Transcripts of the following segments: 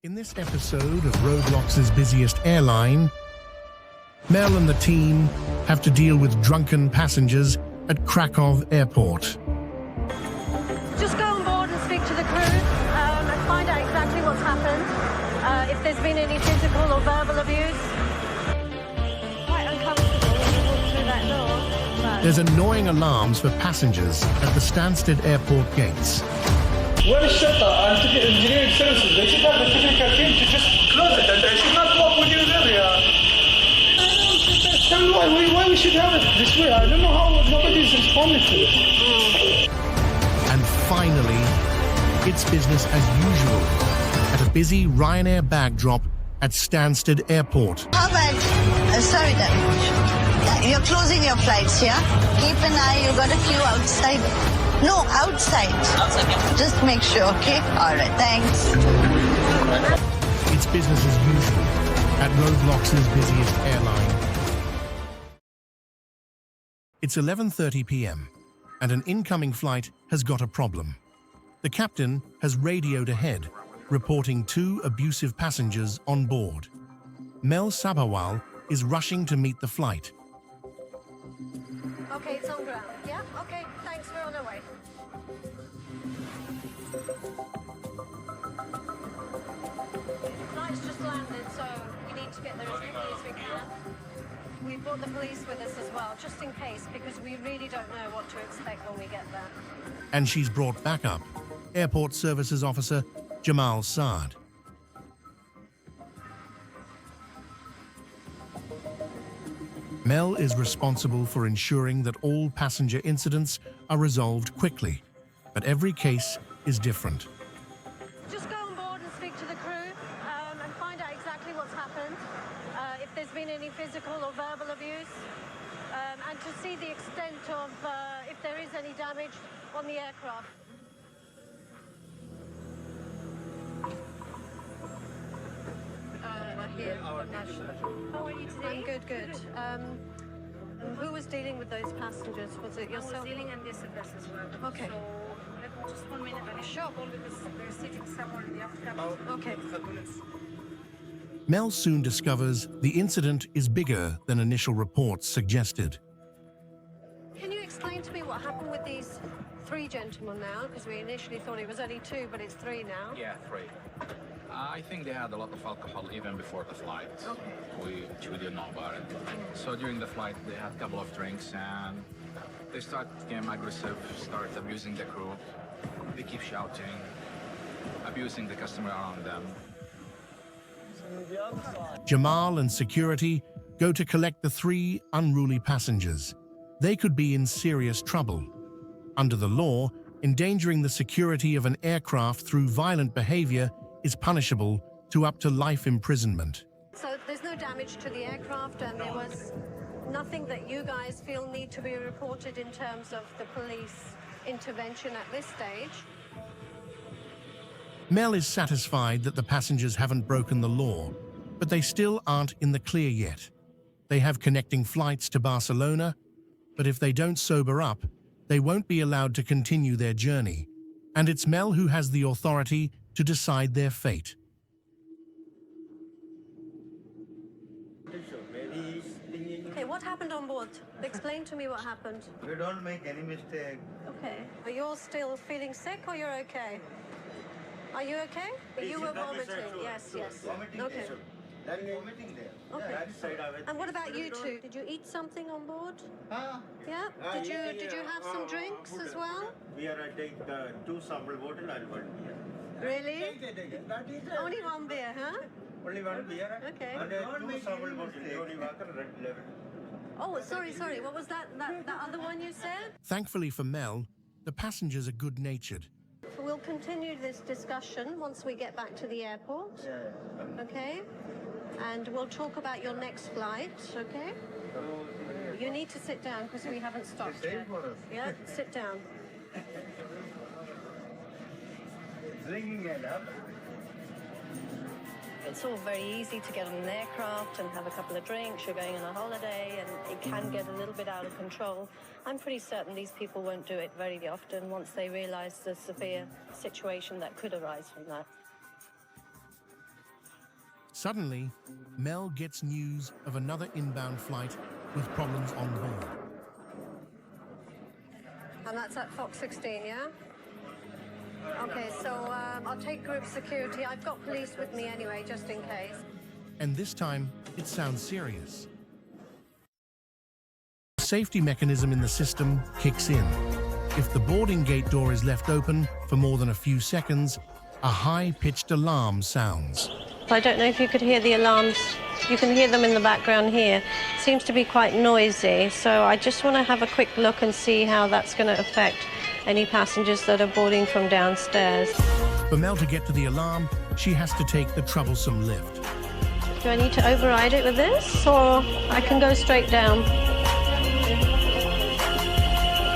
In this episode of Roblox's Busiest Airline, Mel and the team have to deal with drunken passengers at Krakow Airport. Just go on board and speak to the crew and find out exactly what's happened, if there's been any physical or verbal abuse. Quite uncomfortable when you walk through that door. But... There's annoying alarms for passengers at the Stansted Airport gates. When shut and to get engineering services, they should have the technical team to just close it, and they should not walk with you there. Tell me why we should have it this way. I don't know how nobody's responding to it. And finally, it's business as usual at a busy Ryanair bag drop at Stansted Airport. How about, sorry then, you're closing your flights, yeah? Keep an eye, you got a queue outside. No, outside. Outside, yeah. Just make sure, okay? All right, thanks. It's business as usual at Roblox's Busiest Airline. It's 11:30 p.m. and an incoming flight has got a problem. The captain has radioed ahead, reporting 2 abusive passengers on board. Mel Sabawal is rushing to meet the flight. Okay, it's on ground. Yeah? Okay, thanks. We're on our way. Flight's just landed, so we need to get there as quickly as we can. We've brought the police with us as well, just in case, because we really don't know what to expect when we get there. And she's brought back up Airport Services Officer Jamal Saad. Mel is responsible for ensuring that all passenger incidents are resolved quickly, but every case is different. Just go on board and speak to the crew and find out exactly what's happened, if there's been any physical or verbal abuse, and to see the extent of if there is any damage on the aircraft. Here, how are you today? I'm good, good. Who was dealing with those passengers? Was it yourself? I was dealing and this as well. Okay. So, just 1 minute, I'm sure because they're sitting somewhere in the afternoon. Okay. Mel soon discovers the incident is bigger than initial reports suggested. Can you explain to me what happened with these 3 gentlemen now? Because we initially thought it was only 2, but it's 3 now. Yeah, 3. I think they had a lot of alcohol even before the flight, which we didn't know about it. So during the flight, they had a couple of drinks and they became aggressive, started abusing the crew. They keep shouting, abusing the customer around them. Jamal and security go to collect the 3 unruly passengers. They could be in serious trouble. Under the law, endangering the security of an aircraft through violent behavior is punishable to up to life imprisonment. So there's no damage to the aircraft, and there was nothing that you guys feel need to be reported in terms of the police intervention at this stage? Mel is satisfied that the passengers haven't broken the law, but they still aren't in the clear yet. They have connecting flights to Barcelona, but if they don't sober up, they won't be allowed to continue their journey. And it's Mel who has the authority to decide their fate. Okay, what happened on board? Explain to me what happened. We don't make any mistake. Okay. Are you all still feeling sick or you're okay? Are you okay? You were vomiting. Yes, yes. Vomiting Okay. there. That vomiting there. Okay. That side of it. And what about you two? Did you eat something on board? Yeah. Did you have some drinks as well? We are take 2 sample bottle and 1 beer. Really? Only 1 beer, huh? Only 1 beer. Okay. And 2 sample bottle. Jodi water red level. Oh, sorry. What was that other one you said? Thankfully for Mel, the passengers are good-natured. We'll continue this discussion once we get back to the airport. Yeah. Okay? And we'll talk about your next flight, okay? You need to sit down because we haven't stopped yet. Yeah, sit down. Drinking it up. It's all very easy to get on an aircraft and have a couple of drinks. You're going on a holiday and it can get a little bit out of control. I'm pretty certain these people won't do it very often once they realise the severe situation that could arise from that. Suddenly, Mel gets news of another inbound flight with problems on board. And that's at Fox 16, yeah? Okay, so I'll take group security. I've got police with me anyway, just in case. And this time, it sounds serious. The safety mechanism in the system kicks in. If the boarding gate door is left open for more than a few seconds, a high-pitched alarm sounds. I don't know if you could hear the alarms. You can hear them in the background here. It seems to be quite noisy, so I just want to have a quick look and see how that's going to affect any passengers that are boarding from downstairs. For Mel to get to the alarm, she has to take the troublesome lift. Do I need to override it with this, or I can go straight down?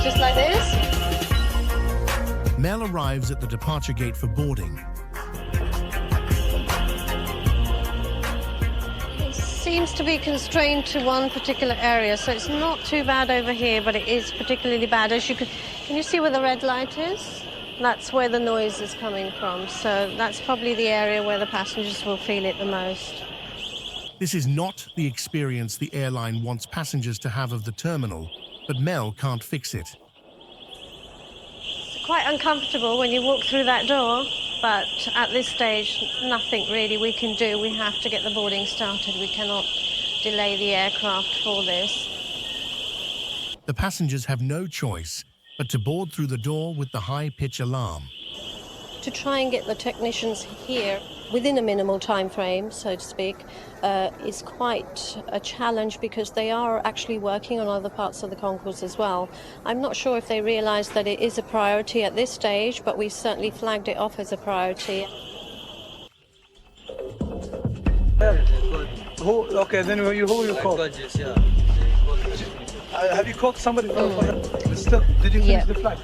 Just like this? Mel arrives at the departure gate for boarding. It seems to be constrained to one particular area, so it's not too bad over here, but it is particularly bad. As you can you see where the red light is? That's where the noise is coming from, so that's probably the area where the passengers will feel it the most. This is not the experience the airline wants passengers to have of the terminal, but Mel can't fix it. It's quite uncomfortable when you walk through that door, but at this stage, nothing really we can do. We have to get the boarding started. We cannot delay the aircraft for this. The passengers have no choice but to board through the door with the high-pitch alarm. To try and get the technicians here within a minimal time frame, so to speak, is quite a challenge because they are actually working on other parts of the concourse as well. I'm not sure if they realise that it is a priority at this stage, but we certainly flagged it off as a priority. Okay, then who you call? Have you called somebody? Still, did you finish the flight?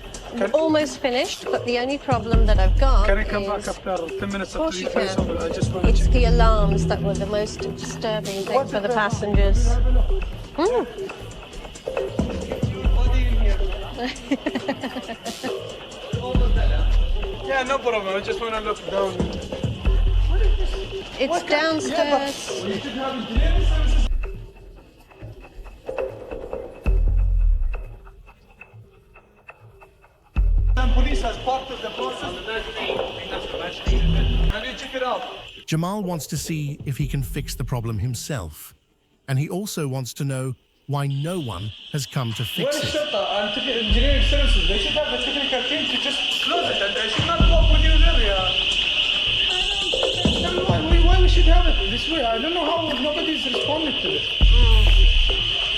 Almost finished, but the only problem that I've got Can I come is... back after 10 minutes Of course after you you finish? can. I just want to It's check. the alarms that were the most disturbing thing for the passengers. Yeah, no problem. I just want to look down. It's downstairs. You should have engineering services. And police as part of the process. Have you check it out? Jamal wants to see if he can fix the problem himself. And he also wants to know why no one has come to Where fix is it. Shota and engineering services? They should have the technical team to just close it, and they should not walk with you there. Yeah. Why we should have it this way? I don't know how nobody's responded to this.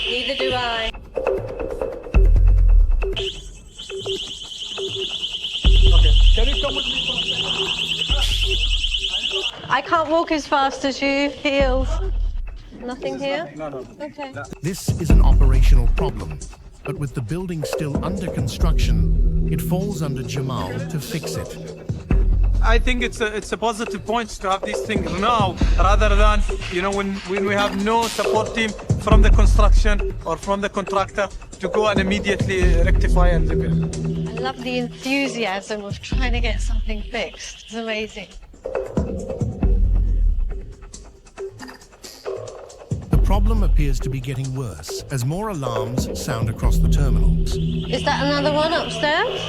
Neither do I. Okay, can you come with me? I can't walk as fast as you, heels. Nothing here? No. Okay. This is an operational problem, but with the building still under construction, it falls under Jamal to fix it. I think it's a positive point to have these things now, rather than when we have no support team from the construction or from the contractor to go and immediately rectify and repair. I love the enthusiasm of trying to get something fixed. It's amazing. The problem appears to be getting worse as more alarms sound across the terminals. Is that another one upstairs?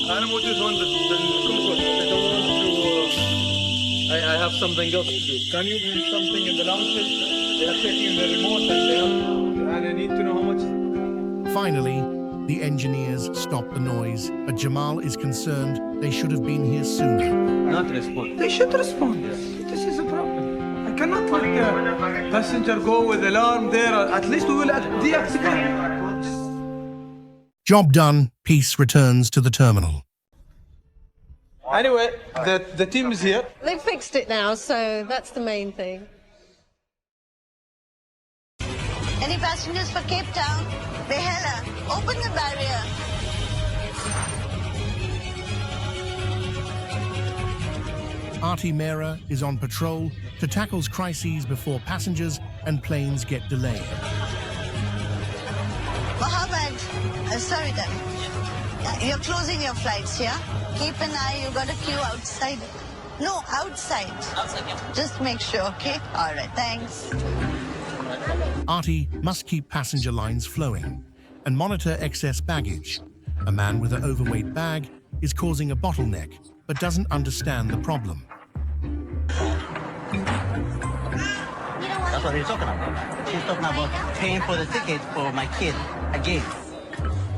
I don't want this one, the comfort. I don't want to. I have something else to do. Can you do something in the lounge? They are taking the remote and I need to know how much. Finally, the engineers stop the noise, but Jamal is concerned they should have been here sooner. Not respond. They should respond. This is a problem. I cannot let the passenger go with alarm there. At least we will deactivate. Job done, peace returns to the terminal. Anyway, the team is here. They've fixed it now, so that's the main thing. Any passengers for Cape Town? Behela, open the barrier. Artie Mera is on patrol to tackle crises before passengers and planes get delayed. Mohammed, sorry then. You're closing your flights, yeah? Keep an eye, you got a queue outside. No, outside. Outside, yeah. Just make sure, okay? All right, thanks. Artie must keep passenger lines flowing and monitor excess baggage. A man with an overweight bag is causing a bottleneck but doesn't understand the problem. That's what he's talking about. He's talking about paying for the ticket for my kid again.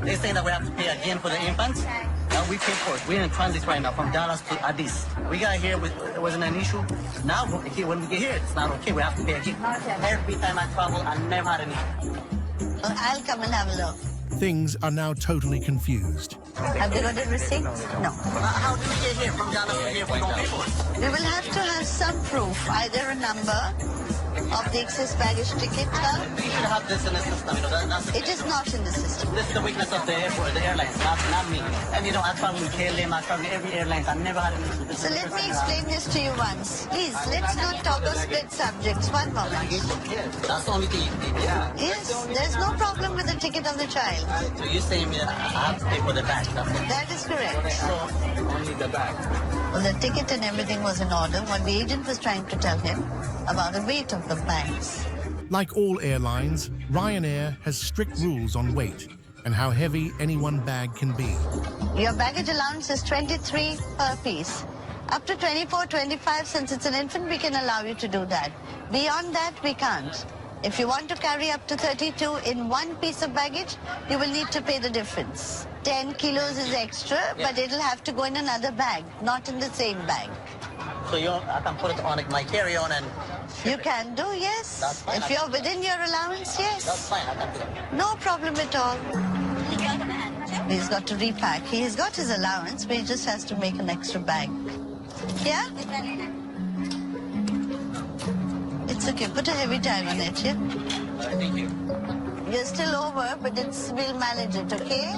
They're saying that we have to pay again for the infants. Now we pay for it. We're in transit right now from Dallas to Addis. We got here, it wasn't an issue. Now when we get here, it's not okay. We have to pay again. Every time I travel, I never had an issue. I'll come and have a look. Things are now totally confused. Have they got a receipt? No. How do we get here from Dallas to here if we don't pay for it? We will have to have some proof, either a number of the excess baggage ticket. We should have this in the system. You know, that's It is not in the system. This is the weakness of the airport, the airlines, not me. And you know, I travel with KLM, I travel with every airline. I never had an issue. This So is let the me first time. explain this to you once. Please, let's not talk of split subjects. One moment. That's the only thing. Yeah. Yes, there's no problem with the ticket of the child. So you're saying I have to pay for the bag? That's it. That is correct. So only the bag. Well, the ticket and everything was in order. What the agent was trying to tell him about the weight of the bags. Like all airlines, Ryanair has strict rules on weight and how heavy any one bag can be. Your baggage allowance is 23 per piece. Up to 24, 25, since it's an infant, we can allow you to do that. Beyond that, we can't. If you want to carry up to 32 in one piece of baggage, you will need to pay the difference. 10 kilos is extra, but it'll have to go in another bag, not in the same bag. So I can put it on my carry-on and You can do, yes. That's fine. If you're within your allowance, that's yes. fine. I can do that. No problem at all. He's got to repack. He's got his allowance, but he just has to make an extra bag. Yeah? It's okay. Put a heavy tag on it, yeah? Thank you. You're still over, but we'll manage it, okay?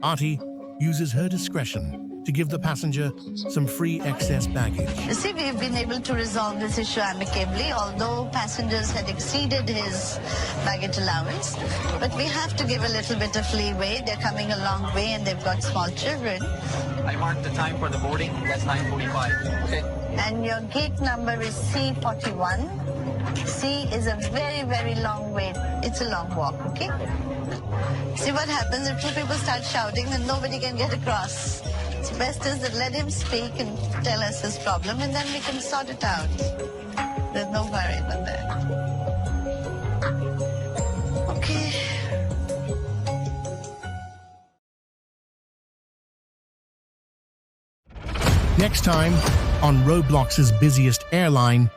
Artie uses her discretion to give the passenger some free excess baggage. You see, we've been able to resolve this issue amicably, although passengers had exceeded his baggage allowance. But we have to give a little bit of leeway. They're coming a long way and they've got small children. I marked the time for the boarding. That's 9:45. Okay. And your gate number is C41. C is a very, very long way. It's a long walk, okay? See what happens if two people start shouting, then nobody can get across. It's best is that let him speak and tell us his problem, and then we can sort it out. There's no worry about that. Okay. Next time on Roblox's Busiest Airline,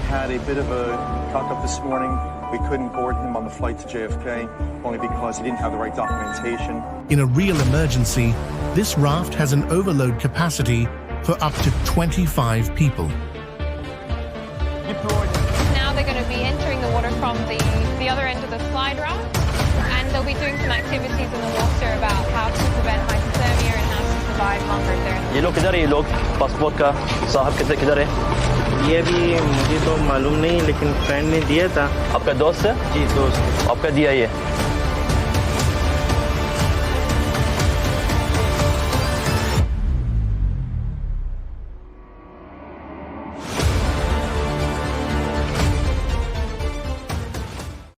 Had a bit of a cock-up this morning. We couldn't board him on the flight to JFK, only because he didn't have the right documentation. in a real emergency, this raft has an overload capacity for up to 25 people. Now they're going to be entering the water from the other end of the slide raft, and they'll be doing some activities in the water about how to prevent hypothermia and how to survive longer if they're in the ये लोग किधर है? ये लोग passport का साहब किधर है? ये भी मुझे तो मालूम नहीं, लेकिन फ्रेंड ने दिया था। आपका दोस्त है? जी दोस्त। आपका दिया ये?